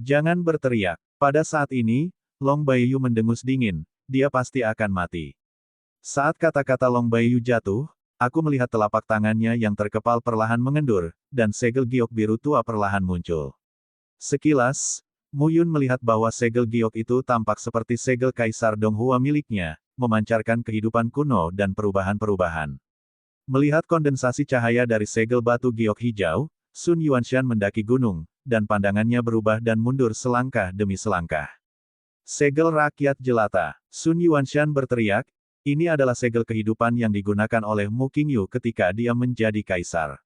Jangan berteriak. Pada saat ini, Long Baiyu mendengus dingin, dia pasti akan mati. Saat kata-kata Long Baiyu jatuh, aku melihat telapak tangannya yang terkepal perlahan mengendur, dan segel giok biru tua perlahan muncul. Sekilas, Mu Yun melihat bahwa segel giok itu tampak seperti segel Kaisar Donghua miliknya, memancarkan kehidupan kuno dan perubahan-perubahan. Melihat kondensasi cahaya dari segel batu giok hijau, Sun Yuanshan mendaki gunung, dan pandangannya berubah dan mundur selangkah demi selangkah. Segel rakyat jelata. Sun Yuanshan berteriak, ini adalah segel kehidupan yang digunakan oleh Mu Qingyu ketika dia menjadi kaisar.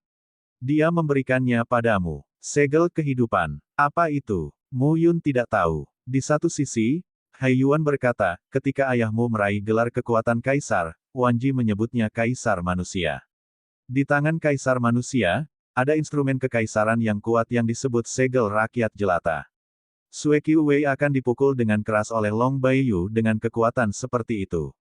Dia memberikannya padamu. Segel kehidupan. Apa itu? Mu Yun tidak tahu. Di satu sisi, Hai Yuan berkata, ketika ayahmu meraih gelar kekuatan kaisar, Wan Ji menyebutnya kaisar manusia. Di tangan kaisar manusia, ada instrumen kekaisaran yang kuat yang disebut segel rakyat jelata. Sui Qiwei akan dipukul dengan keras oleh Long Baiyu dengan kekuatan seperti itu.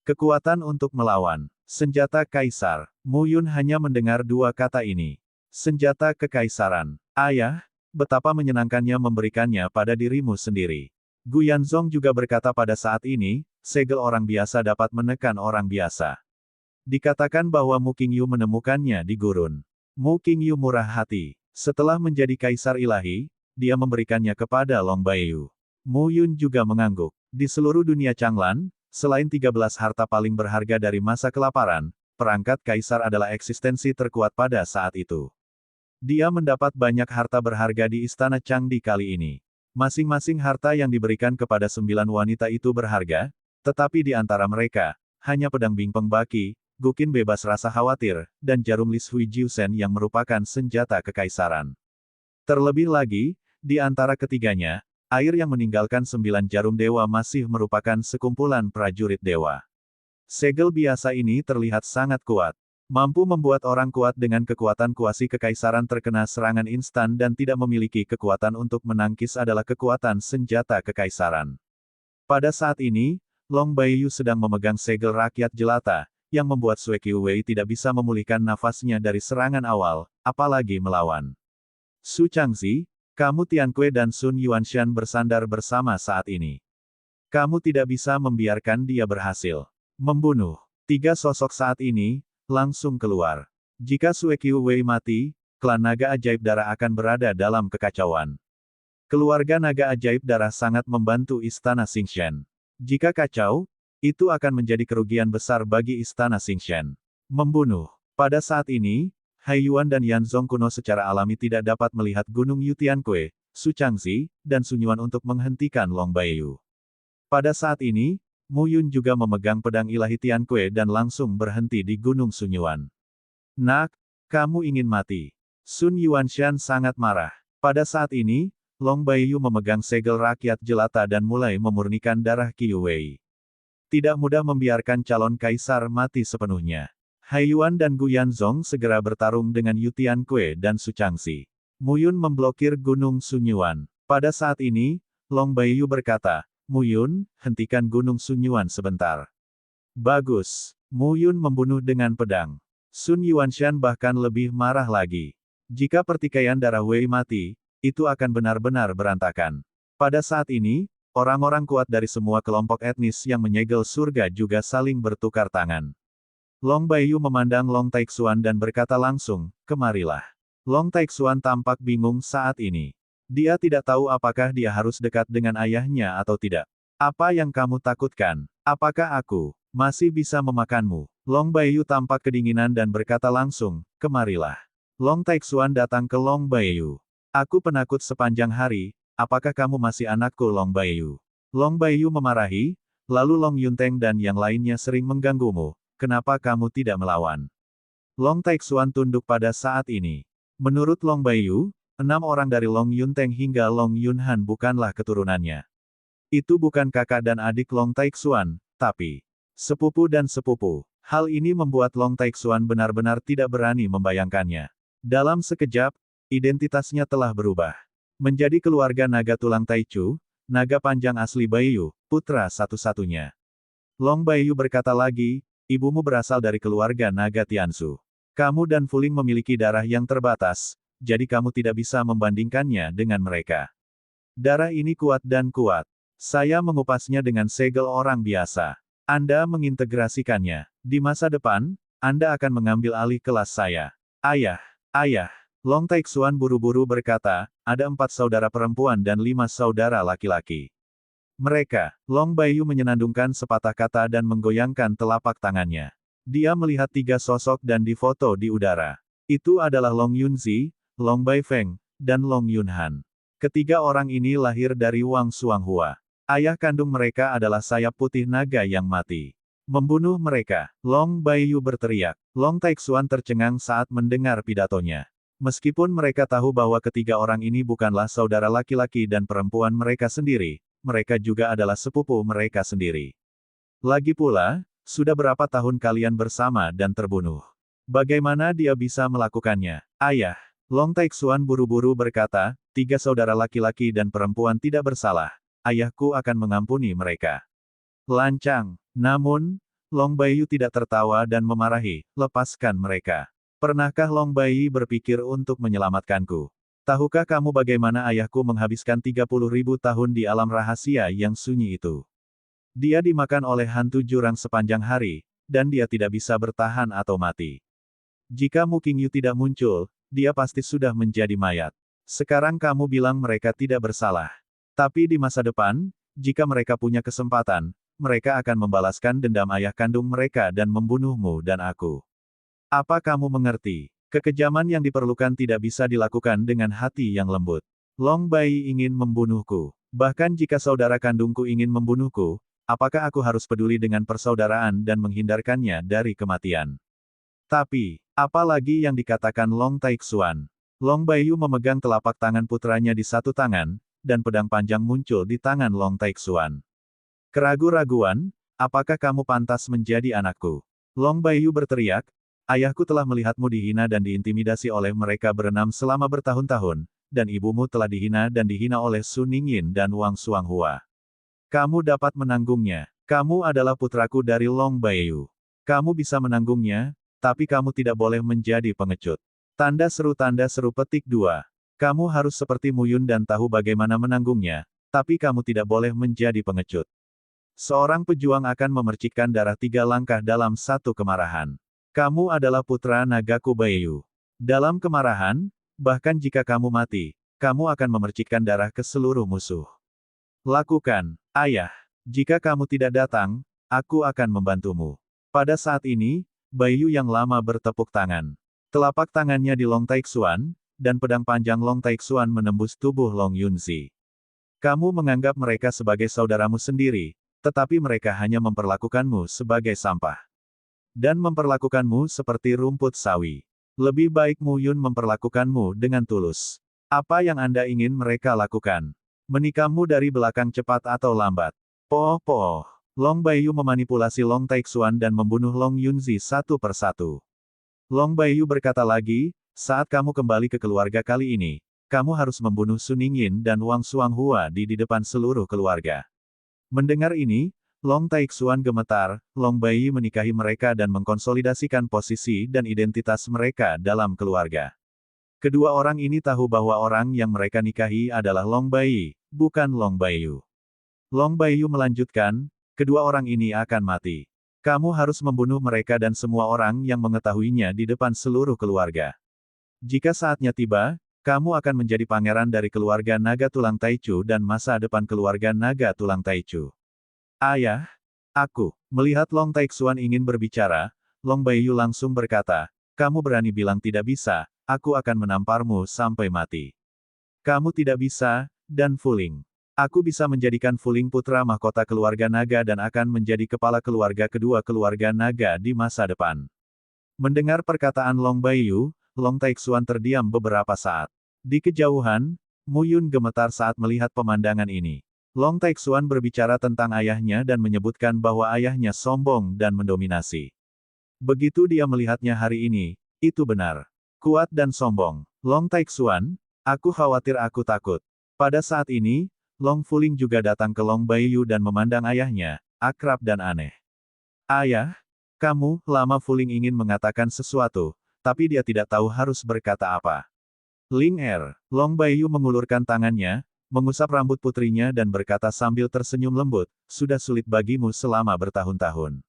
Kekuatan untuk melawan. Senjata kaisar. Mu Yun hanya mendengar dua kata ini. Senjata kekaisaran. Ayah, betapa menyenangkannya memberikannya pada dirimu sendiri. Gu Yanzong juga berkata pada saat ini, segel orang biasa dapat menekan orang biasa. Dikatakan bahwa Mu Qingyu menemukannya di gurun. Mu Qingyu murah hati. Setelah menjadi kaisar ilahi, dia memberikannya kepada Long Baiyu. Mu Yun juga mengangguk. Di seluruh dunia Changlan, selain 13 harta paling berharga dari masa kelaparan, perangkat kaisar adalah eksistensi terkuat pada saat itu. Dia mendapat banyak harta berharga di Istana Changdi kali ini. Masing-masing harta yang diberikan kepada 9 wanita itu berharga, tetapi di antara mereka, hanya pedang Bingpeng Baki, Guqin bebas rasa khawatir, dan jarum Lis Hui Jiusen yang merupakan senjata kekaisaran. Terlebih lagi, di antara ketiganya, air yang meninggalkan 9 jarum dewa masih merupakan sekumpulan prajurit dewa. Segel biasa ini terlihat sangat kuat. Mampu membuat orang kuat dengan kekuatan kuasi kekaisaran terkena serangan instan dan tidak memiliki kekuatan untuk menangkis adalah kekuatan senjata kekaisaran. Pada saat ini, Long Baiyu sedang memegang segel rakyat jelata, yang membuat Sui Qiwei tidak bisa memulihkan nafasnya dari serangan awal, apalagi melawan. Su Changzi, kamu Tianque dan Sun Yuanshan bersandar bersama saat ini. Kamu tidak bisa membiarkan dia berhasil membunuh. Tiga sosok saat ini, langsung keluar. Jika Sui Qiwei mati, klan naga ajaib darah akan berada dalam kekacauan. Keluarga naga ajaib darah sangat membantu Istana Xingshen. Jika kacau, itu akan menjadi kerugian besar bagi Istana Xingshen. Membunuh. Pada saat ini, Hai Yuan dan Yanzong kuno secara alami tidak dapat melihat Gunung Yutianque, Su Changzi, dan Sun Yuan untuk menghentikan Long Baiyu. Pada saat ini, Mu Yun juga memegang pedang ilahi Tianque dan langsung berhenti di Gunung Sun Yuan. Nak, kamu ingin mati. Sun Yuanshan sangat marah. Pada saat ini, Long Baiyu memegang segel rakyat jelata dan mulai memurnikan darah Qiwei. Tidak mudah membiarkan calon kaisar mati sepenuhnya. Hai Yuan dan Gu Yanzong segera bertarung dengan Yu Tianque dan Su Changzi. Mu Yun memblokir Gunung Sun Yuan. Pada saat ini, Long Baiyu berkata, Mu Yun, hentikan Gunung Sun Yuan sebentar. Bagus. Mu Yun membunuh dengan pedang. Sun Yuanshan bahkan lebih marah lagi. Jika pertikaian darah Wei mati, itu akan benar-benar berantakan. Pada saat ini, orang-orang kuat dari semua kelompok etnis yang menyegel surga juga saling bertukar tangan. Long Baiyu memandang Long Taixuan dan berkata langsung, kemarilah. Long Taixuan tampak bingung saat ini. Dia tidak tahu apakah dia harus dekat dengan ayahnya atau tidak. Apa yang kamu takutkan? Apakah aku masih bisa memakanmu? Long Baiyu tampak kedinginan dan berkata langsung, kemarilah. Long Taixuan datang ke Long Baiyu. Aku penakut sepanjang hari, apakah kamu masih anakku Long Baiyu? Long Baiyu memarahi, lalu Long Yunteng dan yang lainnya sering mengganggumu, kenapa kamu tidak melawan? Long Taixuan tunduk pada saat ini. Menurut Long Baiyu, 6 orang dari Long Yunteng hingga Long Yunhan bukanlah keturunannya. Itu bukan kakak dan adik Long Taixuan, tapi sepupu dan sepupu. Hal ini membuat Long Taixuan benar-benar tidak berani membayangkannya. Dalam sekejap, identitasnya telah berubah. Menjadi keluarga naga tulang Taichu, naga panjang asli Baiyu, putra satu-satunya. Long Baiyu berkata lagi, ibumu berasal dari keluarga naga Tiansu. Kamu dan Fuling memiliki darah yang terbatas, jadi kamu tidak bisa membandingkannya dengan mereka. Darah ini kuat dan kuat. Saya mengupasnya dengan segel orang biasa. Anda mengintegrasikannya. Di masa depan, Anda akan mengambil alih kelas saya. Ayah, ayah. Long Taixuan buru-buru berkata, ada 4 saudara perempuan dan 5 saudara laki-laki. Mereka, Long Baiyu menyenandungkan sepatah kata dan menggoyangkan telapak tangannya. Dia melihat 3 sosok dan difoto di udara. Itu adalah Long Yunzi, Long Baifeng, dan Long Yunhan. Ketiga orang ini lahir dari Wang Xuanghua. Ayah kandung mereka adalah sayap putih naga yang mati. Membunuh mereka, Long Baiyu berteriak. Long Taixuan tercengang saat mendengar pidatonya. Meskipun mereka tahu bahwa ketiga orang ini bukanlah saudara laki-laki dan perempuan mereka sendiri, mereka juga adalah sepupu mereka sendiri. Lagi pula, sudah berapa tahun kalian bersama dan terbunuh? Bagaimana dia bisa melakukannya? Ayah, Long Taixuan buru-buru berkata, 3 saudara laki-laki dan perempuan tidak bersalah. Ayahku akan mengampuni mereka. Lancang. Namun, Long Baiyu tidak tertawa dan memarahi, lepaskan mereka. Pernahkah Long Baiyu berpikir untuk menyelamatkanku? Tahukah kamu bagaimana ayahku menghabiskan 30.000 tahun di alam rahasia yang sunyi itu? Dia dimakan oleh hantu jurang sepanjang hari, dan dia tidak bisa bertahan atau mati. Jika Mu Qingyu tidak muncul, dia pasti sudah menjadi mayat. Sekarang kamu bilang mereka tidak bersalah. Tapi di masa depan, jika mereka punya kesempatan, mereka akan membalaskan dendam ayah kandung mereka dan membunuhmu dan aku. Apa kamu mengerti? Kekejaman yang diperlukan tidak bisa dilakukan dengan hati yang lembut. Long Bai ingin membunuhku. Bahkan jika saudara kandungku ingin membunuhku, apakah aku harus peduli dengan persaudaraan dan menghindarkannya dari kematian? Tapi, apa lagi yang dikatakan Long Taixuan? Long Baiyu memegang telapak tangan putranya di satu tangan, dan pedang panjang muncul di tangan Long Taixuan. Keragu-raguan, apakah kamu pantas menjadi anakku? Long Baiyu berteriak, ayahku telah melihatmu dihina dan diintimidasi oleh mereka berenam selama bertahun-tahun, dan ibumu telah dihina dan dihina oleh Su Ningyin dan Wang Xuanghua. Kamu dapat menanggungnya. Kamu adalah putraku dari Long Baiyu. Kamu bisa menanggungnya, tapi kamu tidak boleh menjadi pengecut. Tanda seru petik 2. Kamu harus seperti Muyun dan tahu bagaimana menanggungnya, tapi kamu tidak boleh menjadi pengecut. Seorang pejuang akan memercikkan darah 3 langkah dalam satu kemarahan. Kamu adalah putra nagaku Baiyu. Dalam kemarahan, bahkan jika kamu mati, kamu akan memercikkan darah ke seluruh musuh. Lakukan, ayah. Jika kamu tidak datang, aku akan membantumu. Pada saat ini, Baiyu yang lama bertepuk tangan. Telapak tangannya di Long Taixuan, dan pedang panjang Long Taixuan menembus tubuh Long Yunzi. Kamu menganggap mereka sebagai saudaramu sendiri, tetapi mereka hanya memperlakukanmu sebagai sampah. Dan memperlakukanmu seperti rumput sawi. Lebih baik Mu Yun memperlakukanmu dengan tulus. Apa yang Anda ingin mereka lakukan? Menikahmu dari belakang cepat atau lambat? Poh. Long Baiyu memanipulasi Long Taixuan dan membunuh Long Yunzi satu persatu. Long Baiyu berkata lagi, saat kamu kembali ke keluarga kali ini, kamu harus membunuh Su Ningyin dan Wang Xuanghua di depan seluruh keluarga. Mendengar ini, Long Taixuan gemetar, Long Baiyu menikahi mereka dan mengkonsolidasikan posisi dan identitas mereka dalam keluarga. Kedua orang ini tahu bahwa orang yang mereka nikahi adalah Long Baiyu, bukan Long Baiyu. Long Baiyu melanjutkan, kedua orang ini akan mati. Kamu harus membunuh mereka dan semua orang yang mengetahuinya di depan seluruh keluarga. Jika saatnya tiba, kamu akan menjadi pangeran dari keluarga Naga Tulang Taichu dan masa depan keluarga Naga Tulang Taichu. Ayah, aku. Melihat Long Taixuan ingin berbicara, Long Baiyu langsung berkata, kamu berani bilang tidak bisa, aku akan menamparmu sampai mati. Kamu tidak bisa, dan Fuling. Aku bisa menjadikan Fuling putra mahkota keluarga naga dan akan menjadi kepala keluarga kedua keluarga naga di masa depan. Mendengar perkataan Long Baiyu, Long Taixuan terdiam beberapa saat. Di kejauhan, Mu Yun gemetar saat melihat pemandangan ini. Long Taixuan berbicara tentang ayahnya dan menyebutkan bahwa ayahnya sombong dan mendominasi. Begitu dia melihatnya hari ini, itu benar. Kuat dan sombong. Long Taixuan, aku khawatir aku takut. Pada saat ini, Long Fuling juga datang ke Long Baiyu dan memandang ayahnya, akrab dan aneh. Ayah, kamu, lama Fuling ingin mengatakan sesuatu, tapi dia tidak tahu harus berkata apa. Ling Er, Long Baiyu mengulurkan tangannya, mengusap rambut putrinya dan berkata sambil tersenyum lembut, sudah sulit bagimu selama bertahun-tahun.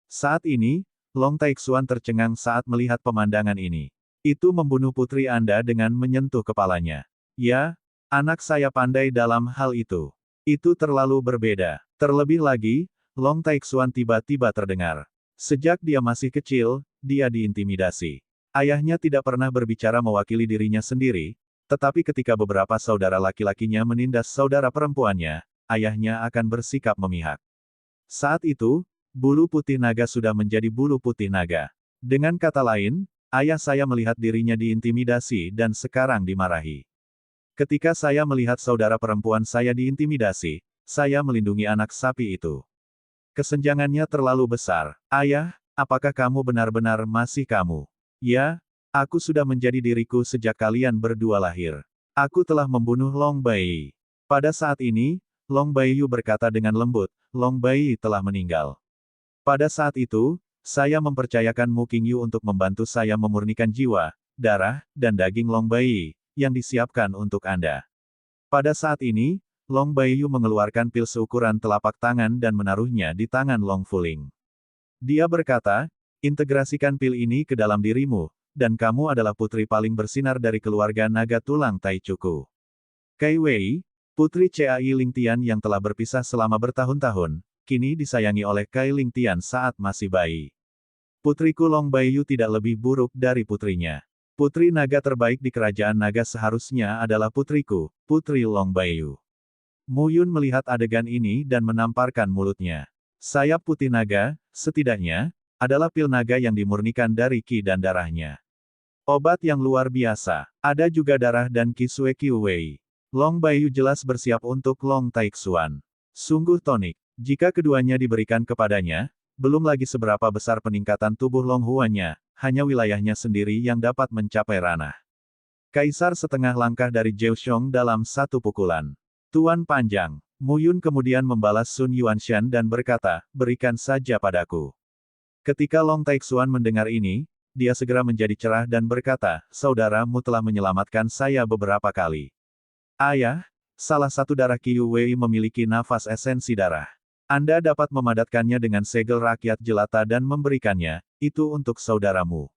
Saat ini, Long Taixuan tercengang saat melihat pemandangan ini. Itu membunuh putri Anda dengan menyentuh kepalanya. Ya, anak saya pandai dalam hal itu. Itu terlalu berbeda. Terlebih lagi, Long Taixuan tiba-tiba terdengar. Sejak dia masih kecil, dia diintimidasi. Ayahnya tidak pernah berbicara mewakili dirinya sendiri, tetapi ketika beberapa saudara laki-lakinya menindas saudara perempuannya, ayahnya akan bersikap memihak. Saat itu, bulu putih naga sudah menjadi bulu putih naga. Dengan kata lain, ayah saya melihat dirinya diintimidasi dan sekarang dimarahi. Ketika saya melihat saudara perempuan saya diintimidasi, saya melindungi anak sapi itu. Kesenjangannya terlalu besar. Ayah, apakah kamu benar-benar masih kamu? Ya, aku sudah menjadi diriku sejak kalian berdua lahir. Aku telah membunuh Long Baiyi. Pada saat ini, Long Baiyu berkata dengan lembut, Long Baiyi telah meninggal. Pada saat itu, saya mempercayakan Mu Qingyu untuk membantu saya memurnikan jiwa, darah, dan daging Long Baiyi, yang disiapkan untuk Anda. Pada saat ini, Long Baiyu mengeluarkan pil seukuran telapak tangan dan menaruhnya di tangan Long Fuling. Dia berkata, integrasikan pil ini ke dalam dirimu, dan kamu adalah putri paling bersinar dari keluarga naga tulang Taichuku. Kai Wei, putri Cai Lingtian yang telah berpisah selama bertahun-tahun, kini disayangi oleh Kai Lingtian saat masih bayi. Putriku Long Baiyu tidak lebih buruk dari putrinya. Putri naga terbaik di kerajaan naga seharusnya adalah putriku, Putri Long Baiyu. Mu Yun melihat adegan ini dan menamparkan mulutnya. Sayap putih naga, setidaknya, adalah pil naga yang dimurnikan dari ki dan darahnya. Obat yang luar biasa. Ada juga darah dan ki Sui Qiu Wei. Long Baiyu jelas bersiap untuk Long Taixuan. Sungguh tonik. Jika keduanya diberikan kepadanya, belum lagi seberapa besar peningkatan tubuh Long Huannya, hanya wilayahnya sendiri yang dapat mencapai ranah. Kaisar setengah langkah dari Zhou Xiong dalam satu pukulan. Tuan Panjang. Mu Yun kemudian membalas Sun Yuanshan dan berkata, berikan saja padaku. Ketika Long Taixuan mendengar ini, dia segera menjadi cerah dan berkata, saudaramu telah menyelamatkan saya beberapa kali. Ayah, salah satu darah Qiu Wei memiliki nafas esensi darah. Anda dapat memadatkannya dengan segel rakyat jelata dan memberikannya, itu untuk saudaramu.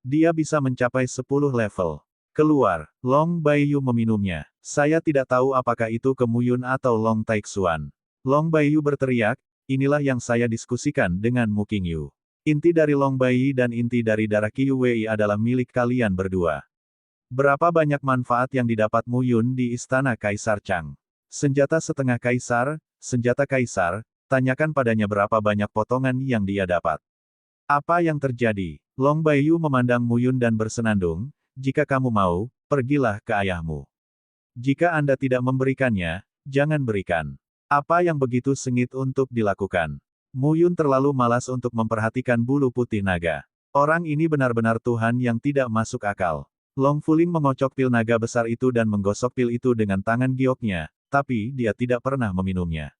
Dia bisa mencapai 10 level. Keluar, Long Baiyu meminumnya. Saya tidak tahu apakah itu ke Mu Yun atau Long Taixuan. Long Baiyu berteriak, inilah yang saya diskusikan dengan Mu Qingyu. Inti dari Long Baiyi dan inti dari darah Qiu Wei adalah milik kalian berdua. Berapa banyak manfaat yang didapat Mu Yun di istana Kaisar Chang? Senjata setengah kaisar, senjata kaisar, tanyakan padanya berapa banyak potongan yang dia dapat. Apa yang terjadi? Long Baiyu memandang Mu Yun dan bersenandung, jika kamu mau, pergilah ke ayahmu. Jika Anda tidak memberikannya, jangan berikan. Apa yang begitu sengit untuk dilakukan? Mu Yun terlalu malas untuk memperhatikan bulu putih naga. Orang ini benar-benar Tuhan yang tidak masuk akal. Long Fuling mengocok pil naga besar itu dan menggosok pil itu dengan tangan gioknya, tapi dia tidak pernah meminumnya.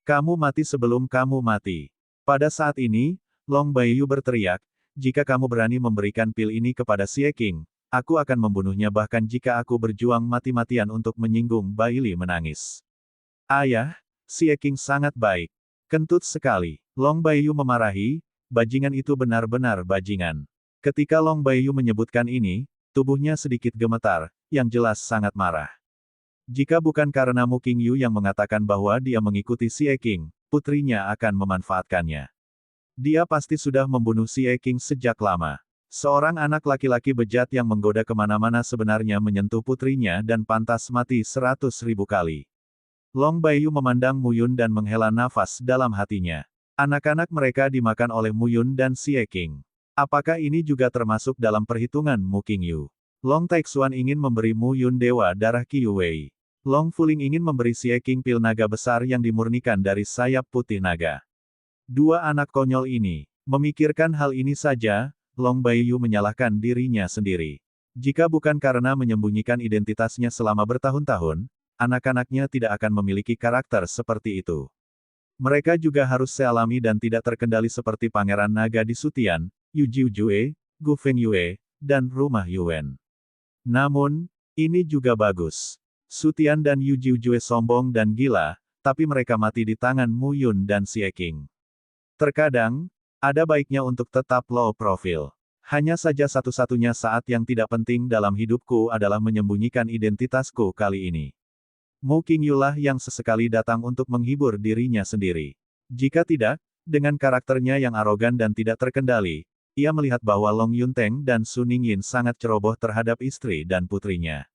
Kamu mati sebelum kamu mati. Pada saat ini, Long Baiyu berteriak, jika kamu berani memberikan pil ini kepada Xie Qing, aku akan membunuhnya bahkan jika aku berjuang mati-matian untuk menyinggung Baili menangis. Ayah, Xie Qing sangat baik. Kentut sekali. Long Baiyu memarahi, bajingan itu benar-benar bajingan. Ketika Long Baiyu menyebutkan ini, tubuhnya sedikit gemetar, yang jelas sangat marah. Jika bukan karena Mu Qingyu yang mengatakan bahwa dia mengikuti Xie Qing, putrinya akan memanfaatkannya. Dia pasti sudah membunuh Xie Qing sejak lama. Seorang anak laki-laki bejat yang menggoda kemana-mana sebenarnya menyentuh putrinya dan pantas mati 100.000 kali. Long Baiyu memandang Mu Yun dan menghela nafas dalam hatinya. Anak-anak mereka dimakan oleh Mu Yun dan Xie Qing. Apakah ini juga termasuk dalam perhitungan Mu Qingyu? Long Taixuan ingin memberi Mu Yun dewa darah Qiu Wei. Long Fuling ingin memberi Xie Qing pil naga besar yang dimurnikan dari sayap putih naga. Dua anak konyol ini memikirkan hal ini saja. Long Baiyu menyalahkan dirinya sendiri. Jika bukan karena menyembunyikan identitasnya selama bertahun-tahun, anak-anaknya tidak akan memiliki karakter seperti itu. Mereka juga harus sealami dan tidak terkendali seperti Pangeran Naga di Sutian, Yu Jiujue, Gu Fengyue, dan Rumah Yuan. Namun, ini juga bagus. Su Tian dan Yu Jiujue sombong dan gila, tapi mereka mati di tangan Mu Yun dan Xie Qing. Terkadang, ada baiknya untuk tetap low profile. Hanya saja satu-satunya saat yang tidak penting dalam hidupku adalah menyembunyikan identitasku kali ini. Mu Qingyu yang sesekali datang untuk menghibur dirinya sendiri. Jika tidak, dengan karakternya yang arogan dan tidak terkendali, ia melihat bahwa Long Yunteng dan Su Ningyin sangat ceroboh terhadap istri dan putrinya.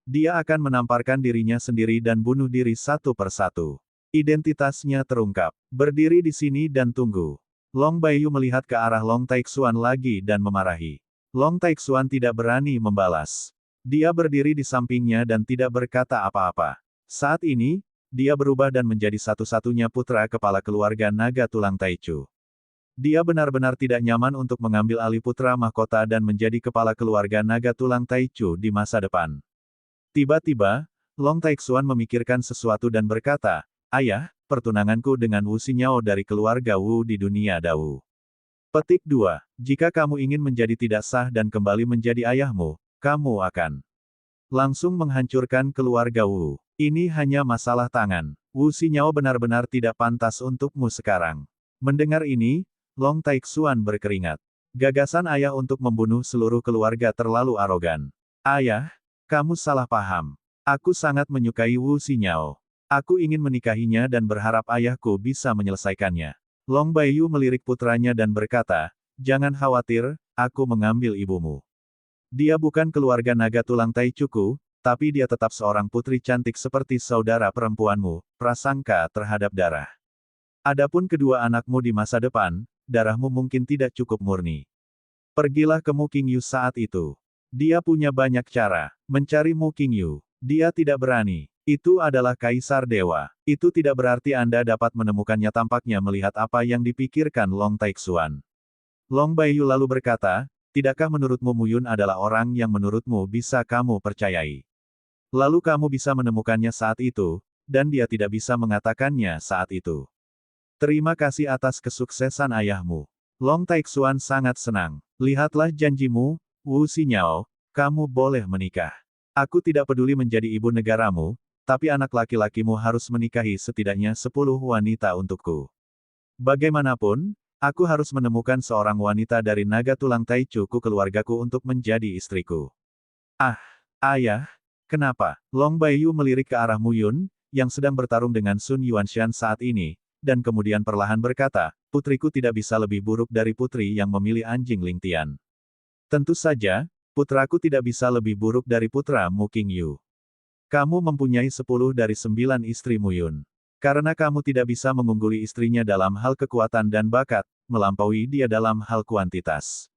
Dia akan menamparkan dirinya sendiri dan bunuh diri satu persatu. Identitasnya terungkap. Berdiri di sini dan tunggu. Long Baiyu melihat ke arah Long Taixuan lagi dan memarahi. Long Taixuan tidak berani membalas. Dia berdiri di sampingnya dan tidak berkata apa-apa. Saat ini, dia berubah dan menjadi satu-satunya putra kepala keluarga naga tulang Taichu. Dia benar-benar tidak nyaman untuk mengambil alih putra mahkota dan menjadi kepala keluarga naga tulang Taichu di masa depan. Tiba-tiba, Long Taixuan memikirkan sesuatu dan berkata, "Ayah, pertunanganku dengan Wu Xinyao dari keluarga Wu di dunia Dao. Petik 2. Jika kamu ingin menjadi tidak sah dan kembali menjadi ayahmu, kamu akan langsung menghancurkan keluarga Wu. Ini hanya masalah tangan. Wu Xinyao benar-benar tidak pantas untukmu sekarang." Mendengar ini, Long Taixuan berkeringat. Gagasan ayah untuk membunuh seluruh keluarga terlalu arogan. "Ayah, kamu salah paham. Aku sangat menyukai Wu Xinyao. Aku ingin menikahinya dan berharap ayahku bisa menyelesaikannya." Long Baiyu melirik putranya dan berkata, "Jangan khawatir, aku mengambil ibumu. Dia bukan keluarga naga tulang Taichuku, tapi dia tetap seorang putri cantik seperti saudara perempuanmu, prasangka terhadap darah. Adapun kedua anakmu di masa depan, darahmu mungkin tidak cukup murni. Pergilah ke Mu Qingyu saat itu. Dia punya banyak cara. Mencari Mu Qingyu. Dia tidak berani. Itu adalah Kaisar Dewa. Itu tidak berarti Anda dapat menemukannya." Tampaknya melihat apa yang dipikirkan Long Taixuan. Long Baiyu lalu berkata, "Tidakkah menurutmu Mu Yun adalah orang yang menurutmu bisa kamu percayai? Lalu kamu bisa menemukannya saat itu, dan dia tidak bisa mengatakannya saat itu. Terima kasih atas kesuksesan ayahmu." Long Taixuan sangat senang. "Lihatlah janjimu, Wu Xinyao, kamu boleh menikah. Aku tidak peduli menjadi ibu negaramu, tapi anak laki-lakimu harus menikahi setidaknya 10 wanita untukku. Bagaimanapun, aku harus menemukan seorang wanita dari naga tulang Taichuku keluargaku untuk menjadi istriku." "Ah, ayah, kenapa?" Long Baiyu melirik ke arah Mu Yun, yang sedang bertarung dengan Sun Yuanshan saat ini, dan kemudian perlahan berkata, "Putriku tidak bisa lebih buruk dari putri yang memilih anjing Ling Tian. Tentu saja, putraku tidak bisa lebih buruk dari putra Mu Qingyu. Kamu mempunyai 10 dari 9 istri Mu Yun. Karena kamu tidak bisa mengungguli istrinya dalam hal kekuatan dan bakat, melampaui dia dalam hal kuantitas."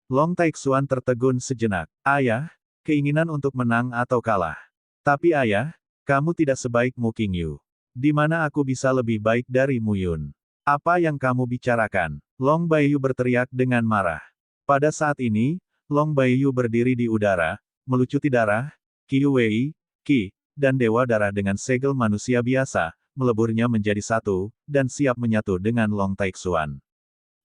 Long Taixuan tertegun sejenak. "Ayah, keinginan untuk menang atau kalah. Tapi ayah, kamu tidak sebaik Mu Qingyu. Di mana aku bisa lebih baik dari Mu Yun? Apa yang kamu bicarakan?" Long Baiyu berteriak dengan marah. Pada saat ini, Long Baiyu berdiri di udara, melucuti darah, Qi Wei, Qi, dan Dewa Darah dengan segel manusia biasa, meleburnya menjadi satu, dan siap menyatu dengan Long Taixuan.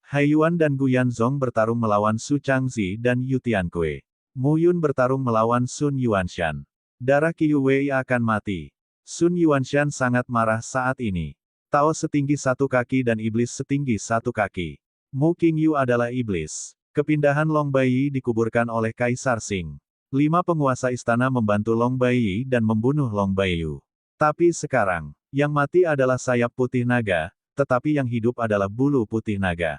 Haiyuan dan Gu Yanzong bertarung melawan Su Changzi dan Yu Tiankui. Mu Yun bertarung melawan Sun Yuanshan. Darah Qi Wei akan mati. Sun Yuanshan sangat marah saat ini. Tao setinggi 1 kaki dan iblis setinggi 1 kaki. Mu Qingyu adalah iblis. Kepindahan Long Baiyi dikuburkan oleh Kaisar Qing. 5 penguasa istana membantu Long Baiyi dan membunuh Long Baiyu. Tapi sekarang, yang mati adalah sayap putih naga, tetapi yang hidup adalah bulu putih naga.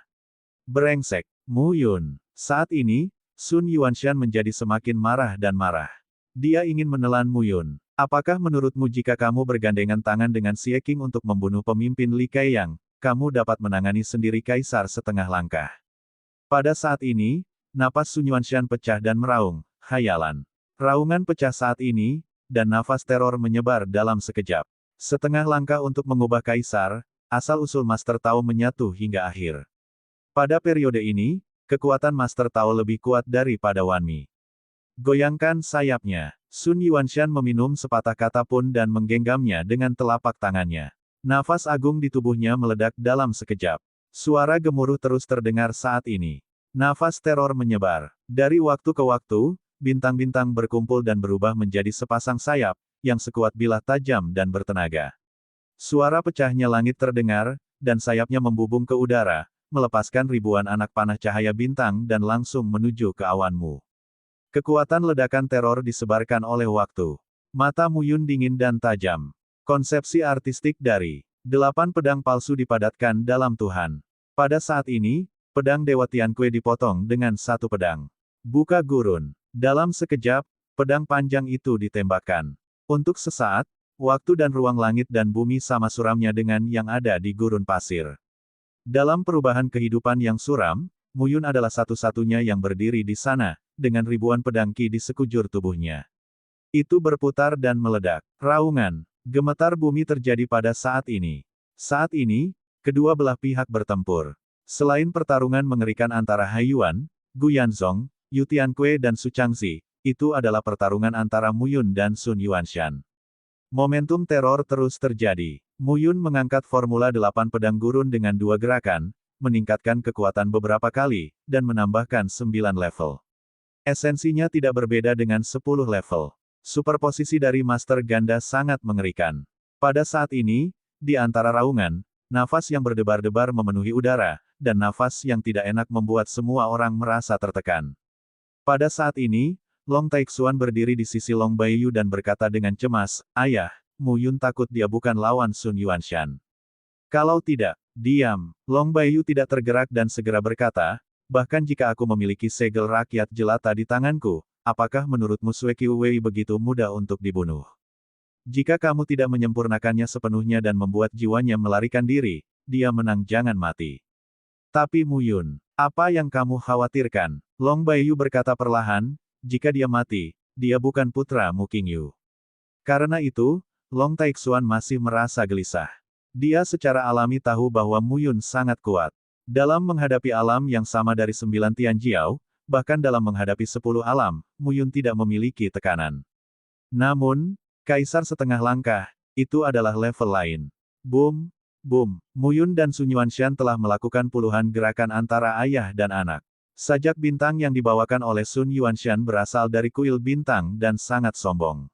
Brengsek, Mu Yun. Saat ini, Sun Yuanshan menjadi semakin marah dan marah. Dia ingin menelan Mu Yun. "Apakah menurutmu jika kamu bergandengan tangan dengan Xie Qing untuk membunuh pemimpin Li Keiyang, kamu dapat menangani sendiri Kaisar setengah langkah?" Pada saat ini, napas Sun Yuanshan pecah dan meraung. Khayalan. Raungan pecah saat ini, dan nafas teror menyebar dalam sekejap. Setengah langkah untuk mengubah Kaisar, asal-usul Master Tao menyatu hingga akhir. Pada periode ini, kekuatan Master Tao lebih kuat daripada Wan Mi. Goyangkan sayapnya. Sun Yuanshan meminum sepatah kata pun dan menggenggamnya dengan telapak tangannya. Nafas agung di tubuhnya meledak dalam sekejap. Suara gemuruh terus terdengar saat ini. Nafas teror menyebar. Dari waktu ke waktu, bintang-bintang berkumpul dan berubah menjadi sepasang sayap, yang sekuat bilah tajam dan bertenaga. Suara pecahnya langit terdengar, dan sayapnya membubung ke udara, melepaskan ribuan anak panah cahaya bintang dan langsung menuju ke awanmu. Kekuatan ledakan teror disebarkan oleh waktu. Mata Muyun dingin dan tajam. Konsepsi artistik dari 8 pedang palsu dipadatkan dalam Tuhan. Pada saat ini, pedang Dewa Tianque dipotong dengan satu pedang. Buka gurun. Dalam sekejap, pedang panjang itu ditembakkan. Untuk sesaat, waktu dan ruang langit dan bumi sama suramnya dengan yang ada di gurun pasir. Dalam perubahan kehidupan yang suram, Muyun adalah satu-satunya yang berdiri di sana, dengan ribuan pedang ki di sekujur tubuhnya. Itu berputar dan meledak. Raungan, gemetar bumi terjadi pada saat ini. Saat ini, kedua belah pihak bertempur. Selain pertarungan mengerikan antara Haiyuan, Gu Yanzong, Yu Tianque dan Su Changzi, itu adalah pertarungan antara Muyun dan Sun Yuanshan. Momentum teror terus terjadi. Muyun mengangkat Formula 8 pedang gurun dengan 2 gerakan, meningkatkan kekuatan beberapa kali, dan menambahkan 9 level. Esensinya tidak berbeda dengan 10 level. Superposisi dari Master Ganda sangat mengerikan. Pada saat ini, di antara raungan, nafas yang berdebar-debar memenuhi udara, dan nafas yang tidak enak membuat semua orang merasa tertekan. Pada saat ini, Long Taixuan berdiri di sisi Long Baiyu dan berkata dengan cemas, "Ayah, Muyun takut dia bukan lawan Sun Yuanshan." "Kalau tidak, diam." Long Baiyu tidak tergerak dan segera berkata, "Bahkan jika aku memiliki segel rakyat jelata di tanganku, apakah menurutmu Sui Qiuwei begitu mudah untuk dibunuh? Jika kamu tidak menyempurnakannya sepenuhnya dan membuat jiwanya melarikan diri, dia menang jangan mati." "Tapi Muyun, apa yang kamu khawatirkan?" Long Baiyu berkata perlahan, "Jika dia mati, dia bukan putra Mu Qingyu." Karena itu, Long Taixuan masih merasa gelisah. Dia secara alami tahu bahwa Muyun sangat kuat. Dalam menghadapi alam yang sama dari 9 Tianjiao, bahkan dalam menghadapi 10 alam, Muyun tidak memiliki tekanan. Namun, Kaisar setengah langkah, itu adalah level lain. Boom, boom, Muyun dan Sun Yuanshan telah melakukan puluhan gerakan antara ayah dan anak. Sajak bintang yang dibawakan oleh Sun Yuanshan berasal dari kuil bintang dan sangat sombong.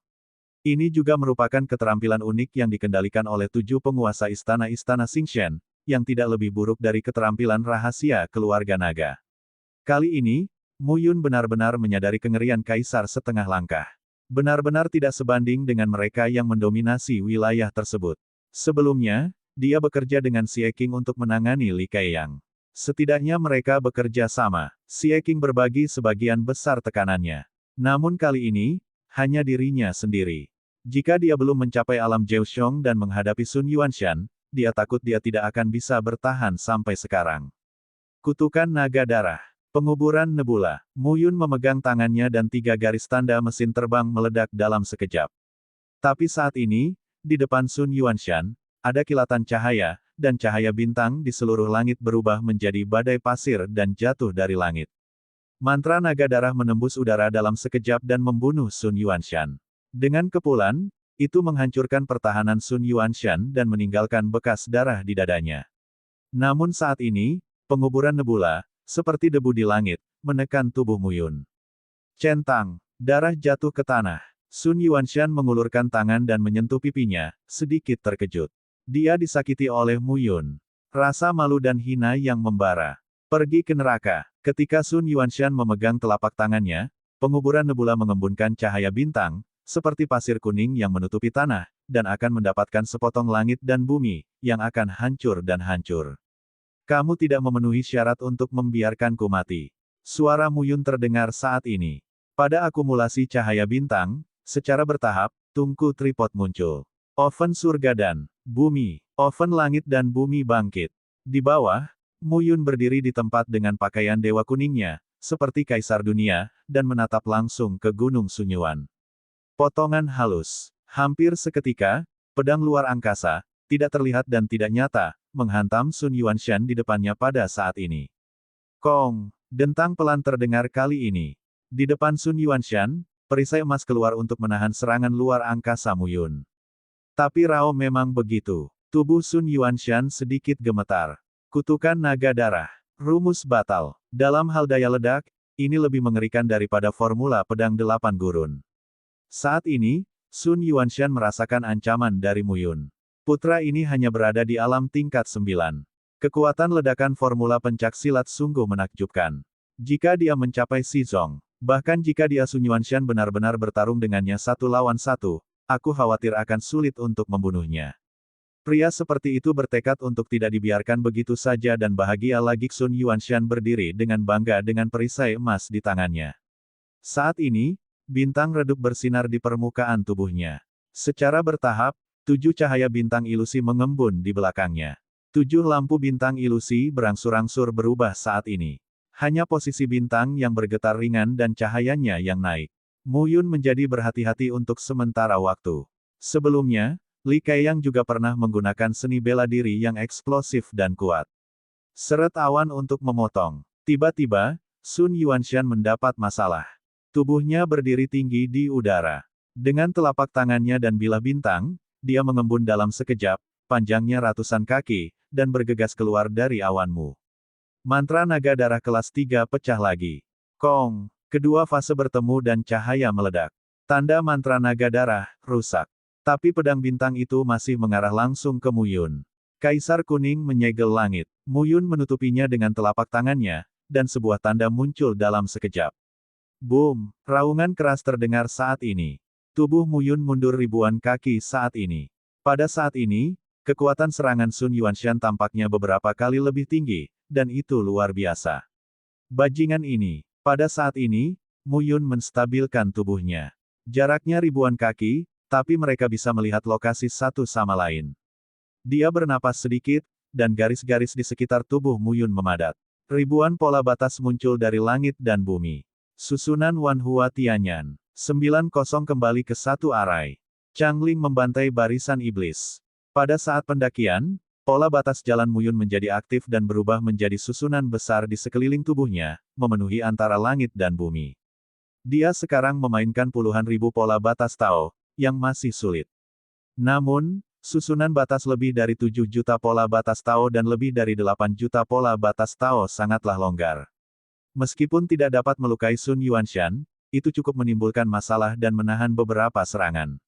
Ini juga merupakan keterampilan unik yang dikendalikan oleh 7 penguasa istana-istana Xingshen, yang tidak lebih buruk dari keterampilan rahasia keluarga naga. Kali ini, Muyun benar-benar menyadari kengerian Kaisar setengah langkah. Benar-benar tidak sebanding dengan mereka yang mendominasi wilayah tersebut. Sebelumnya, dia bekerja dengan Xie Qing untuk menangani Li Keiyang. Setidaknya mereka bekerja sama. Xie Qing berbagi sebagian besar tekanannya. Namun kali ini, hanya dirinya sendiri. Jika dia belum mencapai alam Jiuxiong dan menghadapi Sun Yuanshan, dia takut dia tidak akan bisa bertahan sampai sekarang. Kutukan Naga Darah. Penguburan Nebula. Muyun memegang tangannya dan 3 garis tanda mesin terbang meledak dalam sekejap. Tapi saat ini, di depan Sun Yuanshan, ada kilatan cahaya, dan cahaya bintang di seluruh langit berubah menjadi badai pasir dan jatuh dari langit. Mantra naga darah menembus udara dalam sekejap dan membunuh Sun Yuanshan. Dengan kepulan, itu menghancurkan pertahanan Sun Yuanshan dan meninggalkan bekas darah di dadanya. Namun saat ini, penguburan nebula, seperti debu di langit, menekan tubuh Muyun. Centang, darah jatuh ke tanah. Sun Yuanshan mengulurkan tangan dan menyentuh pipinya, sedikit terkejut. Dia disakiti oleh Muyun. Rasa malu dan hina yang membara. Pergi ke neraka. Ketika Sun Yuanshan memegang telapak tangannya, penguburan nebula mengembunkan cahaya bintang, seperti pasir kuning yang menutupi tanah, dan akan mendapatkan sepotong langit dan bumi, yang akan hancur dan hancur. "Kamu tidak memenuhi syarat untuk membiarkanku mati." Suara Muyun terdengar saat ini. Pada akumulasi cahaya bintang, secara bertahap, tungku tripod muncul. Oven surga dan bumi, oven langit dan bumi bangkit. Di bawah, Muyun berdiri di tempat dengan pakaian dewa kuningnya, seperti kaisar dunia, dan menatap langsung ke Gunung Sunyuan. Potongan halus. Hampir seketika, pedang luar angkasa, tidak terlihat dan tidak nyata, menghantam Sun Yuanshan di depannya pada saat ini. Kong, dentang pelan terdengar kali ini. Di depan Sun Yuanshan, perisai emas keluar untuk menahan serangan luar angkasa Muyun. Tapi Rao memang begitu. Tubuh Sun Yuanshan sedikit gemetar. Kutukan naga darah. Rumus batal. Dalam hal daya ledak, ini lebih mengerikan daripada formula pedang 8 gurun. Saat ini, Sun Yuanshan merasakan ancaman dari Mu Yun. Putra ini hanya berada di alam tingkat 9. Kekuatan ledakan formula pencaksilat sungguh menakjubkan. Jika dia mencapai Shizong, bahkan jika dia Sun Yuanshan benar-benar bertarung dengannya 1 lawan 1, aku khawatir akan sulit untuk membunuhnya. Pria seperti itu bertekad untuk tidak dibiarkan begitu saja dan bahagia lagi. Sun Yuanshan berdiri dengan bangga dengan perisai emas di tangannya. Saat ini, bintang redup bersinar di permukaan tubuhnya. Secara bertahap, 7 cahaya bintang ilusi mengembun di belakangnya. 7 lampu bintang ilusi berangsur-angsur berubah saat ini. Hanya posisi bintang yang bergetar ringan dan cahayanya yang naik. Mu Yun menjadi berhati-hati untuk sementara waktu. Sebelumnya, Li Keiyang juga pernah menggunakan seni bela diri yang eksplosif dan kuat. Seret awan untuk memotong. Tiba-tiba, Sun Yuanshan mendapat masalah. Tubuhnya berdiri tinggi di udara. Dengan telapak tangannya dan bilah bintang, dia mengembun dalam sekejap, panjangnya ratusan kaki, dan bergegas keluar dari awanmu. Mantra naga darah kelas 3 pecah lagi. Kong, kedua fase bertemu dan cahaya meledak. Tanda mantra naga darah, rusak. Tapi pedang bintang itu masih mengarah langsung ke Mu Yun. Kaisar kuning menyegel langit. Mu Yun menutupinya dengan telapak tangannya, dan sebuah tanda muncul dalam sekejap. Boom, raungan keras terdengar saat ini. Tubuh Mu Yun mundur ribuan kaki saat ini. Pada saat ini, kekuatan serangan Sun Yuanshan tampaknya beberapa kali lebih tinggi, dan itu luar biasa. Bajingan ini, pada saat ini, Mu Yun menstabilkan tubuhnya. Jaraknya ribuan kaki, tapi mereka bisa melihat lokasi satu sama lain. Dia bernapas sedikit, dan garis-garis di sekitar tubuh Mu Yun memadat. Ribuan pola batas muncul dari langit dan bumi. Susunan Wanhua Tianyan. 9-0 kembali ke satu arai. Changling membantai barisan iblis. Pada saat pendakian, pola batas jalan Mu Yun menjadi aktif dan berubah menjadi susunan besar di sekeliling tubuhnya, memenuhi antara langit dan bumi. Dia sekarang memainkan puluhan ribu pola batas Tao, yang masih sulit. Namun, susunan batas lebih dari 7 juta pola batas Tao dan lebih dari 8 juta pola batas Tao sangatlah longgar. Meskipun tidak dapat melukai Sun Yuanshan, itu cukup menimbulkan masalah dan menahan beberapa serangan.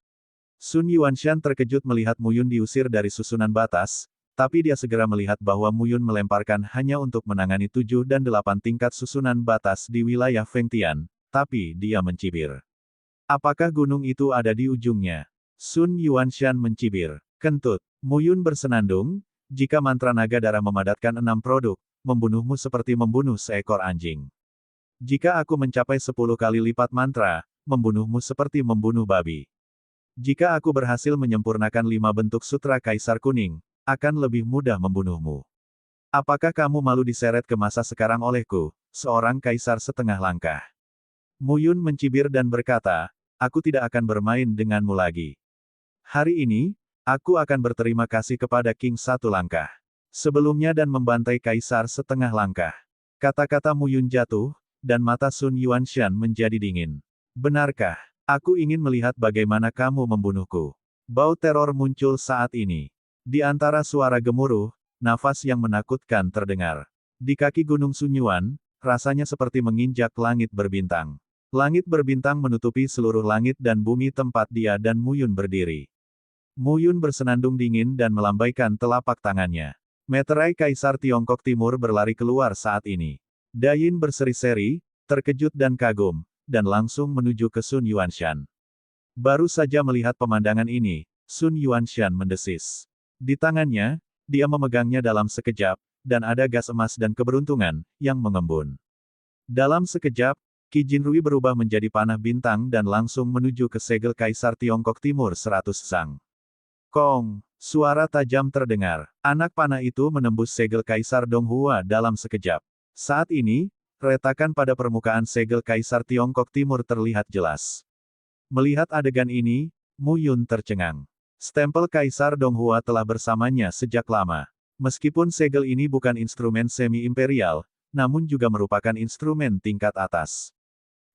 Sun Yuanshan terkejut melihat Mu Yun diusir dari susunan batas, tapi dia segera melihat bahwa Mu Yun melemparkan hanya untuk menangani 7 dan 8 tingkat susunan batas di wilayah Fengtian, tapi dia mencibir. Apakah gunung itu ada di ujungnya? Sun Yuanshan mencibir. Kentut. Mu Yun bersenandung, jika mantra naga darah memadatkan 6 produk, membunuhmu seperti membunuh seekor anjing. Jika aku mencapai 10 kali lipat mantra, membunuhmu seperti membunuh babi. Jika aku berhasil menyempurnakan 5 bentuk sutra Kaisar Kuning, akan lebih mudah membunuhmu. Apakah kamu malu diseret ke masa sekarang olehku, seorang kaisar setengah langkah? Mu Yun mencibir dan berkata, aku tidak akan bermain denganmu lagi. Hari ini, aku akan berterima kasih kepada King satu langkah. Sebelumnya dan membantai kaisar setengah langkah. Kata-kata Mu Yun jatuh, dan mata Sun Yuanshan menjadi dingin. Benarkah? Aku ingin melihat bagaimana kamu membunuhku. Bau teror muncul saat ini. Di antara suara gemuruh, nafas yang menakutkan terdengar. Di kaki Gunung Sunyuan, rasanya seperti menginjak langit berbintang. Langit berbintang menutupi seluruh langit dan bumi tempat dia dan Mu Yun berdiri. Mu Yun bersenandung dingin dan melambaikan telapak tangannya. Meterai Kaisar Tiongkok Timur berlari keluar saat ini. Dayin berseri-seri, terkejut dan kagum, dan langsung menuju ke Sun Yuanshan. Baru saja melihat pemandangan ini, Sun Yuanshan mendesis. Di tangannya, dia memegangnya dalam sekejap, dan ada gas emas dan keberuntungan, yang mengembun. Dalam sekejap, Qi Jinrui berubah menjadi panah bintang dan langsung menuju ke segel Kaisar Tiongkok Timur 100 sang. Kong, suara tajam terdengar. Anak panah itu menembus segel Kaisar Donghua dalam sekejap. Saat ini, retakan pada permukaan segel Kaisar Tiongkok Timur terlihat jelas. Melihat adegan ini, Mu Yun tercengang. Stempel Kaisar Donghua telah bersamanya sejak lama. Meskipun segel ini bukan instrumen semi-imperial, namun juga merupakan instrumen tingkat atas.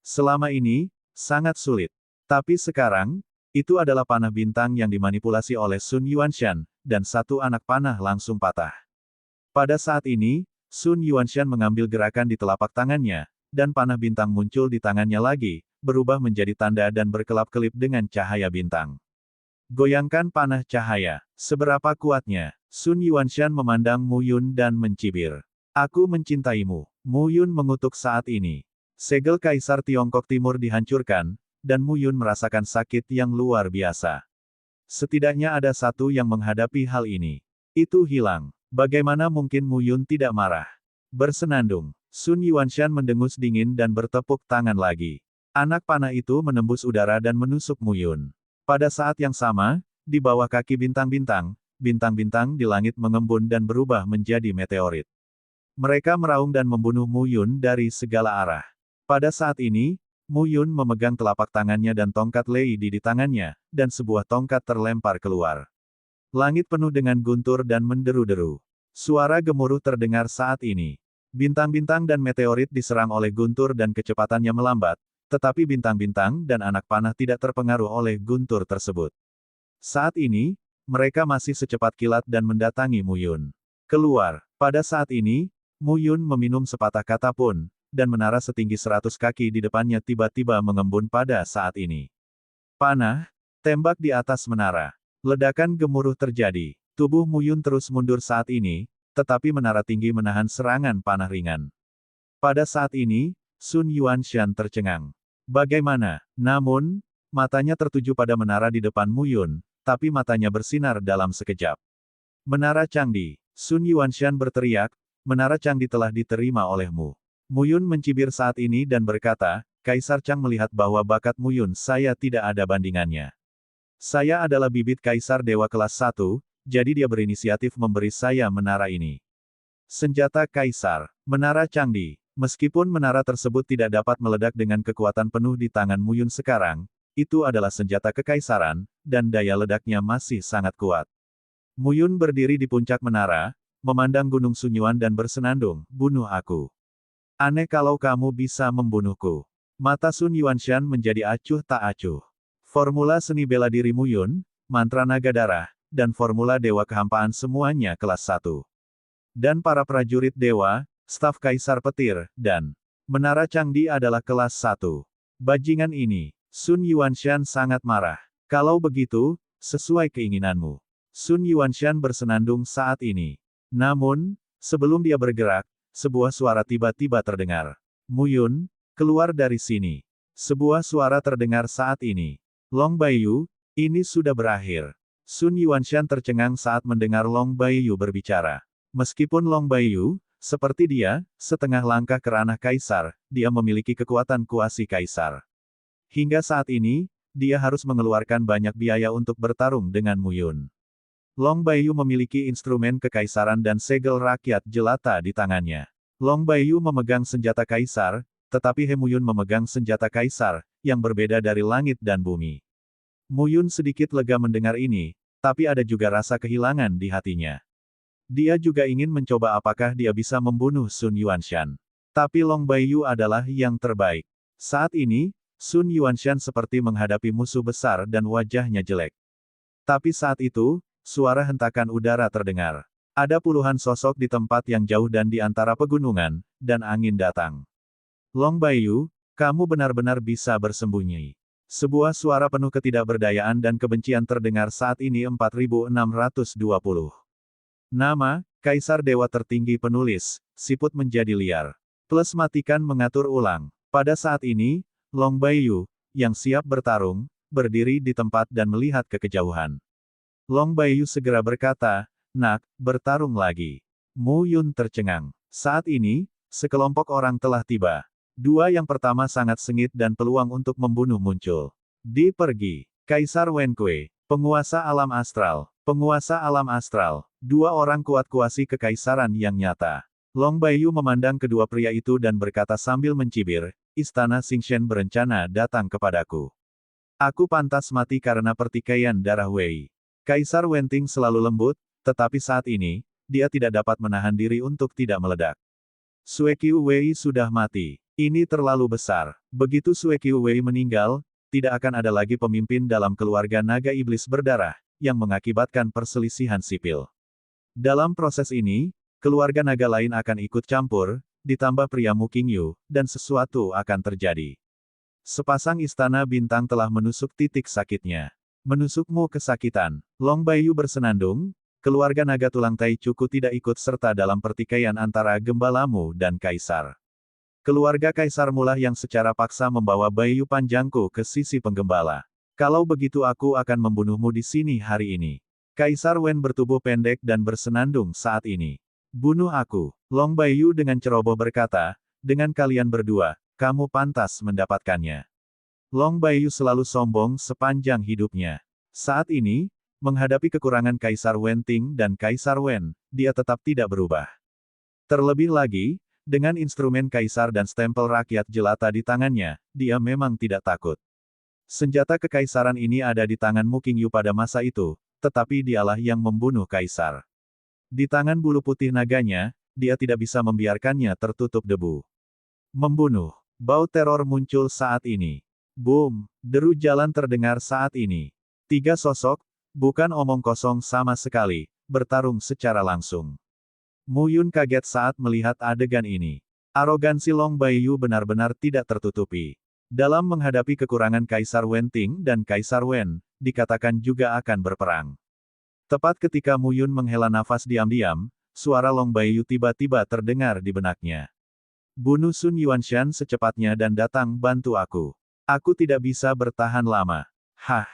Selama ini, sangat sulit. Tapi sekarang, itu adalah panah bintang yang dimanipulasi oleh Sun Yuanshan, dan satu anak panah langsung patah. Pada saat ini, Sun Yuanshan mengambil gerakan di telapak tangannya, dan panah bintang muncul di tangannya lagi, berubah menjadi tanda dan berkelap-kelip dengan cahaya bintang. Goyangkan panah cahaya. Seberapa kuatnya? Sun Yuanshan memandang Mu Yun dan mencibir. Aku mencintaimu. Mu Yun mengutuk saat ini. Segel Kaisar Tiongkok Timur dihancurkan, dan Mu Yun merasakan sakit yang luar biasa. Setidaknya ada satu yang menghadapi hal ini. Itu hilang. Bagaimana mungkin Mu Yun tidak marah? Bersenandung. Sun Yuanshan mendengus dingin dan bertepuk tangan lagi. Anak panah itu menembus udara dan menusuk Mu Yun. Pada saat yang sama, di bawah kaki bintang-bintang, bintang-bintang di langit mengembun dan berubah menjadi meteorit. Mereka meraung dan membunuh Mu Yun dari segala arah. Pada saat ini, Mu Yun memegang telapak tangannya dan tongkat Lei di tangannya, dan sebuah tongkat terlempar keluar. Langit penuh dengan guntur dan menderu-deru. Suara gemuruh terdengar saat ini. Bintang-bintang dan meteorit diserang oleh guntur dan kecepatannya melambat, tetapi bintang-bintang dan anak panah tidak terpengaruh oleh guntur tersebut. Saat ini, mereka masih secepat kilat dan mendatangi Mu Yun. Keluar. Pada saat ini, Mu Yun meminum sepatah kata pun, dan menara setinggi 100 kaki di depannya tiba-tiba mengembun pada saat ini. Panah, tembak di atas menara. Ledakan gemuruh terjadi. Tubuh Mu Yun terus mundur saat ini, tetapi menara tinggi menahan serangan panah ringan. Pada saat ini, Sun Yuanshan tercengang. Bagaimana? Namun, matanya tertuju pada menara di depan Mu Yun, tapi matanya bersinar dalam sekejap. Menara Changdi. Sun Yuanshan berteriak, Menara Changdi telah diterima olehmu. Mu Yun mencibir saat ini dan berkata, Kaisar Chang melihat bahwa bakat Mu Yun saya tidak ada bandingannya. Saya adalah bibit Kaisar Dewa kelas 1, jadi dia berinisiatif memberi saya menara ini. Senjata Kaisar. Menara Changdi. Meskipun menara tersebut tidak dapat meledak dengan kekuatan penuh di tangan Mu Yun sekarang, itu adalah senjata kekaisaran, dan daya ledaknya masih sangat kuat. Mu Yun berdiri di puncak menara, memandang Gunung Sunyuan dan bersenandung, bunuh aku. Aneh kalau kamu bisa membunuhku. Mata Sun Yuanshan menjadi acuh tak acuh. Formula seni bela diri Mu Yun, mantra naga darah, dan formula dewa kehampaan semuanya kelas 1. Dan para prajurit dewa, staf kaisar petir, dan menara Changdi adalah kelas 1. Bajingan ini. Sun Yuanshan sangat marah. Kalau begitu, sesuai keinginanmu. Sun Yuanshan bersenandung saat ini. Namun, sebelum dia bergerak, sebuah suara tiba-tiba terdengar. Mu Yun, keluar dari sini. Sebuah suara terdengar saat ini. Long Baiyu, ini sudah berakhir. Sun Yuanshan tercengang saat mendengar Long Baiyu berbicara. Meskipun Long Baiyu, seperti dia, setengah langkah ke ranah kaisar, dia memiliki kekuatan kuasi kaisar. Hingga saat ini, dia harus mengeluarkan banyak biaya untuk bertarung dengan Mu Yun. Long Baiyu memiliki instrumen kekaisaran dan segel rakyat jelata di tangannya. Long Baiyu memegang senjata kaisar, tetapi He Mu Yun memegang senjata kaisar, yang berbeda dari langit dan bumi. Mu Yun sedikit lega mendengar ini, tapi ada juga rasa kehilangan di hatinya. Dia juga ingin mencoba apakah dia bisa membunuh Sun Yuanshan. Tapi Long Baiyu adalah yang terbaik. Saat ini, Sun Yuanshan seperti menghadapi musuh besar dan wajahnya jelek. Tapi saat itu, suara hentakan udara terdengar. Ada puluhan sosok di tempat yang jauh dan di antara pegunungan, dan angin datang. Long Baiyu, kamu benar-benar bisa bersembunyi. Sebuah suara penuh ketidakberdayaan dan kebencian terdengar saat ini 4620. Nama, Kaisar Dewa Tertinggi Penulis, siput menjadi liar. Plus matikan mengatur ulang. Pada saat ini, Long Baiyu, yang siap bertarung, berdiri di tempat dan melihat ke kejauhan. Long Baiyu segera berkata, Nak, bertarung lagi. Mu Yun tercengang. Saat ini, sekelompok orang telah tiba. Dua yang pertama sangat sengit dan peluang untuk membunuh muncul. Pergi. Kaisar Wenkui, penguasa alam astral. Penguasa alam astral. Dua orang kuat kuasi kekaisaran yang nyata. Long Baiyu memandang kedua pria itu dan berkata sambil mencibir, Istana Xingshen berencana datang kepadaku. Aku pantas mati karena pertikaian darah Wei. Kaisar Wenting selalu lembut, tetapi saat ini, dia tidak dapat menahan diri untuk tidak meledak. Sue Qiu Wei sudah mati. Ini terlalu besar. Begitu Sue Qiu Wei meninggal, tidak akan ada lagi pemimpin dalam keluarga naga iblis berdarah, yang mengakibatkan perselisihan sipil. Dalam proses ini, keluarga naga lain akan ikut campur, ditambah pria Mu Qingyu, dan sesuatu akan terjadi. Sepasang istana bintang telah menusuk titik sakitnya. Menusukmu kesakitan. Long Baiyu bersenandung, keluarga naga tulang Taichuku tidak ikut serta dalam pertikaian antara gembalamu dan kaisar. Keluarga kaisar mulah yang secara paksa membawa Baiyu panjangku ke sisi penggembala. Kalau begitu aku akan membunuhmu di sini hari ini. Kaisar Wen bertubuh pendek dan bersenandung saat ini. Bunuh aku. Long Baiyu dengan ceroboh berkata, dengan kalian berdua, kamu pantas mendapatkannya. Long Baiyu selalu sombong sepanjang hidupnya. Saat ini, menghadapi kekurangan Kaisar Wen Ting dan Kaisar Wen, dia tetap tidak berubah. Terlebih lagi, dengan instrumen kaisar dan stempel rakyat jelata di tangannya, dia memang tidak takut. Senjata kekaisaran ini ada di tangan Mu Qingyu pada masa itu, tetapi dialah yang membunuh kaisar. Di tangan bulu putih naganya, dia tidak bisa membiarkannya tertutup debu. Membunuh. Bau teror muncul saat ini. Boom! Deru jalan terdengar saat ini. Tiga sosok, bukan omong kosong sama sekali, bertarung secara langsung. Mu Yun kaget saat melihat adegan ini. Arogansi Long Baiyu benar-benar tidak tertutupi. Dalam menghadapi kekurangan Kaisar Wen Ting dan Kaisar Wen, dikatakan juga akan berperang. Tepat ketika Mu Yun menghela nafas diam-diam, suara Long Baiyu tiba-tiba terdengar di benaknya. Bunuh Sun Yuanshan secepatnya dan datang bantu aku. Aku tidak bisa bertahan lama. Hah,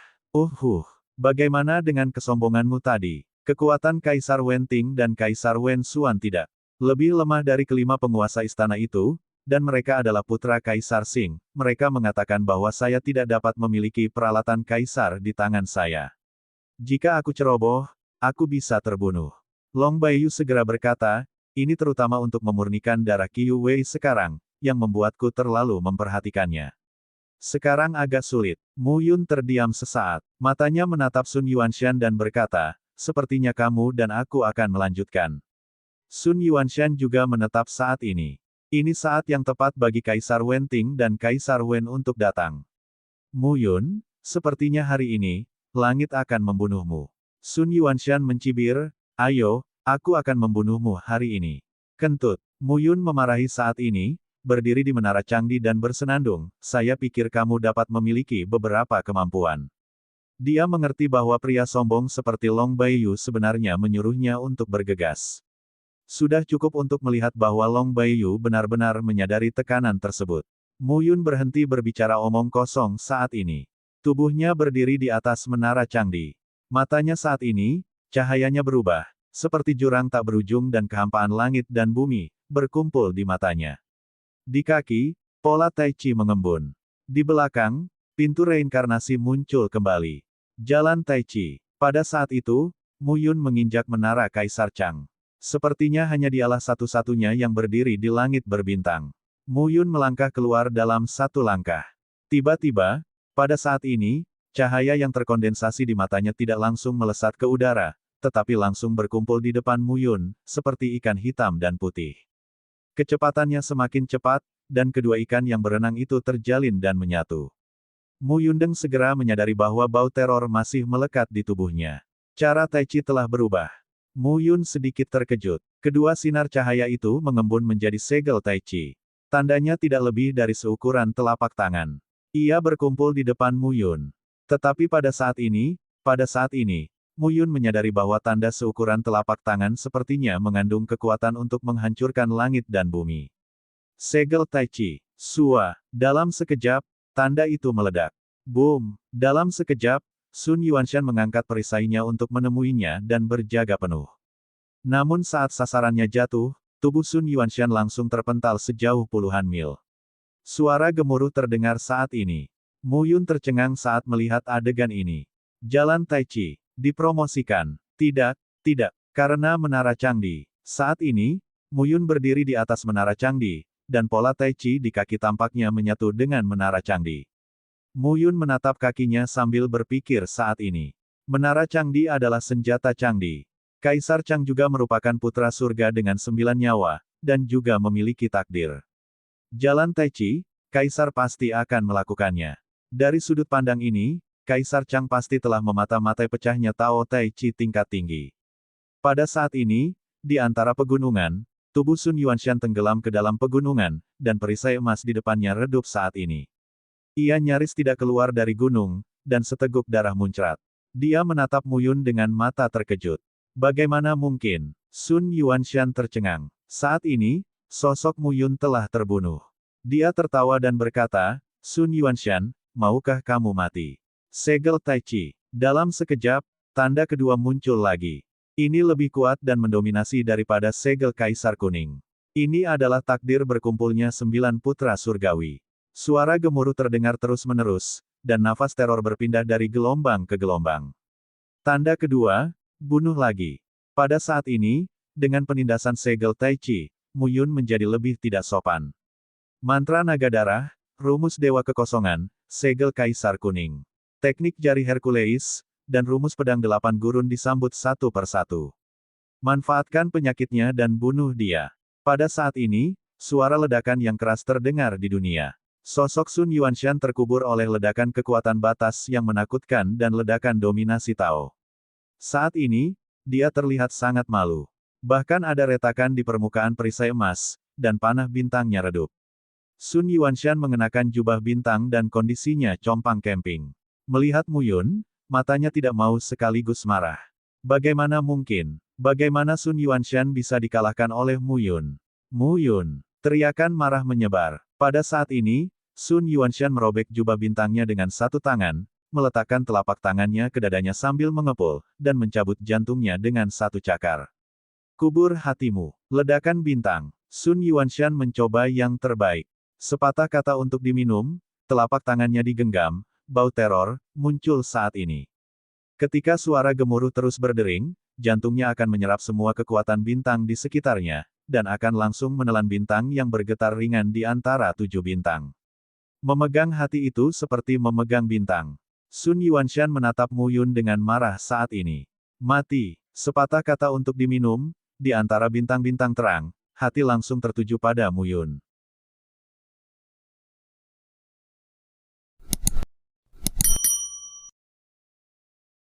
bagaimana dengan kesombonganmu tadi? Kekuatan Kaisar Wen Ting dan Kaisar Wen Xuan tidak lebih lemah dari kelima penguasa istana itu, dan mereka adalah putra Kaisar Xing. Mereka mengatakan bahwa saya tidak dapat memiliki peralatan kaisar di tangan saya. Jika aku ceroboh, aku bisa terbunuh. Long Baiyu segera berkata, ini terutama untuk memurnikan darah Qiu Wei sekarang, yang membuatku terlalu memperhatikannya. Sekarang agak sulit. Mu Yun terdiam sesaat. Matanya menatap Sun Yuanshan dan berkata, sepertinya kamu dan aku akan melanjutkan. Sun Yuanshan juga menetap saat ini. Ini saat yang tepat bagi Kaisar Wen Ting dan Kaisar Wen untuk datang. Mu Yun, sepertinya hari ini, langit akan membunuhmu. Sun Yuanshan mencibir, ayo, aku akan membunuhmu hari ini. Kentut. Mu Yun memarahi saat ini, berdiri di menara Changdi dan bersenandung, saya pikir kamu dapat memiliki beberapa kemampuan. Dia mengerti bahwa pria sombong seperti Long Baiyu sebenarnya menyuruhnya untuk bergegas. Sudah cukup untuk melihat bahwa Long Baiyu benar-benar menyadari tekanan tersebut. Mu Yun berhenti berbicara omong kosong saat ini. Tubuhnya berdiri di atas menara Changdi. Matanya saat ini, cahayanya berubah, seperti jurang tak berujung dan kehampaan langit dan bumi, berkumpul di matanya. Di kaki, pola Tai Chi mengembun. Di belakang, pintu reinkarnasi muncul kembali. Jalan Tai Chi. Pada saat itu, Mu Yun menginjak menara Kaisar Chang. Sepertinya hanya dialah satu-satunya yang berdiri di langit berbintang. Mu Yun melangkah keluar dalam satu langkah. Tiba-tiba, pada saat ini, cahaya yang terkondensasi di matanya tidak langsung melesat ke udara, tetapi langsung berkumpul di depan Mu Yun, seperti ikan hitam dan putih. Kecepatannya semakin cepat, dan kedua ikan yang berenang itu terjalin dan menyatu. Mu Yundeng segera menyadari bahwa bau teror masih melekat di tubuhnya. Cara Tai Chi telah berubah. Mu Yun sedikit terkejut. Kedua sinar cahaya itu mengembun menjadi segel Tai Chi. Tandanya tidak lebih dari seukuran telapak tangan. Ia berkumpul di depan Mu Yun. Tetapi pada saat ini, Mu Yun menyadari bahwa tanda seukuran telapak tangan sepertinya mengandung kekuatan untuk menghancurkan langit dan bumi. Segel Tai Chi. Sua. Dalam sekejap, tanda itu meledak. Boom. Dalam sekejap, Sun Yuanshan mengangkat perisainya untuk menemuinya dan berjaga penuh. Namun saat sasarannya jatuh, tubuh Sun Yuanshan langsung terpental sejauh puluhan mil. Suara gemuruh terdengar saat ini. Mu Yun tercengang saat melihat adegan ini. Jalan Tai Chi. Dipromosikan. Tidak, karena menara Changdi. Saat ini, Mu Yun berdiri di atas menara Changdi, dan pola Tai Chi di kaki tampaknya menyatu dengan menara Changdi. Mu Yun menatap kakinya sambil berpikir saat ini. Menara Changdi adalah senjata Changdi. Kaisar Chang juga merupakan putra surga dengan 9 nyawa, dan juga memiliki takdir. Jalan Tai Chi, Kaisar pasti akan melakukannya. Dari sudut pandang ini, Kaisar Chang pasti telah memata-matai pecahnya Tao Tai Chi tingkat tinggi. Pada saat ini, di antara pegunungan, tubuh Sun Yuanshan tenggelam ke dalam pegunungan, dan perisai emas di depannya redup saat ini. Ia nyaris tidak keluar dari gunung, dan seteguk darah muncrat. Dia menatap Mu Yun dengan mata terkejut. Bagaimana mungkin? Sun Yuanshan tercengang. Saat ini, sosok Mu Yun telah terbunuh. Dia tertawa dan berkata, Sun Yuanshan, maukah kamu mati? Segel Tai Chi. Dalam sekejap, tanda kedua muncul lagi. Ini lebih kuat dan mendominasi daripada segel Kaisar Kuning. Ini adalah takdir berkumpulnya 9 putra surgawi. Suara gemuruh terdengar terus-menerus, dan nafas teror berpindah dari gelombang ke gelombang. Tanda kedua, bunuh lagi. Pada saat ini, dengan penindasan segel Tai Chi, Mu Yun menjadi lebih tidak sopan. Mantra naga darah, rumus dewa kekosongan, segel Kaisar Kuning. Teknik jari Hercules, dan rumus pedang 8 gurun disambut satu persatu. Manfaatkan penyakitnya dan bunuh dia. Pada saat ini, suara ledakan yang keras terdengar di dunia. Sosok Sun Yuanshan terkubur oleh ledakan kekuatan batas yang menakutkan dan ledakan dominasi Tao. Saat ini, dia terlihat sangat malu. Bahkan ada retakan di permukaan perisai emas, dan panah bintangnya redup. Sun Yuanshan mengenakan jubah bintang dan kondisinya compang-camping. Melihat Mu Yun, matanya tidak mau sekaligus marah. Bagaimana mungkin? Bagaimana Sun Yuanshan bisa dikalahkan oleh Mu Yun? Mu Yun! Teriakan marah menyebar. Pada saat ini, Sun Yuanshan merobek jubah bintangnya dengan satu tangan, meletakkan telapak tangannya ke dadanya sambil mengepul, dan mencabut jantungnya dengan satu cakar. Kubur hatimu. Ledakan bintang. Sun Yuanshan mencoba yang terbaik. Sepatah kata untuk diminum, telapak tangannya digenggam, bau teror muncul saat ini. Ketika suara gemuruh terus berdering, jantungnya akan menyerap semua kekuatan bintang di sekitarnya, dan akan langsung menelan bintang yang bergetar ringan di antara 7 bintang. Memegang hati itu seperti memegang bintang. Sun Yuanshan menatap Mu Yun dengan marah saat ini. Mati. Sepatah kata untuk diminum, di antara bintang-bintang terang, hati langsung tertuju pada Mu Yun.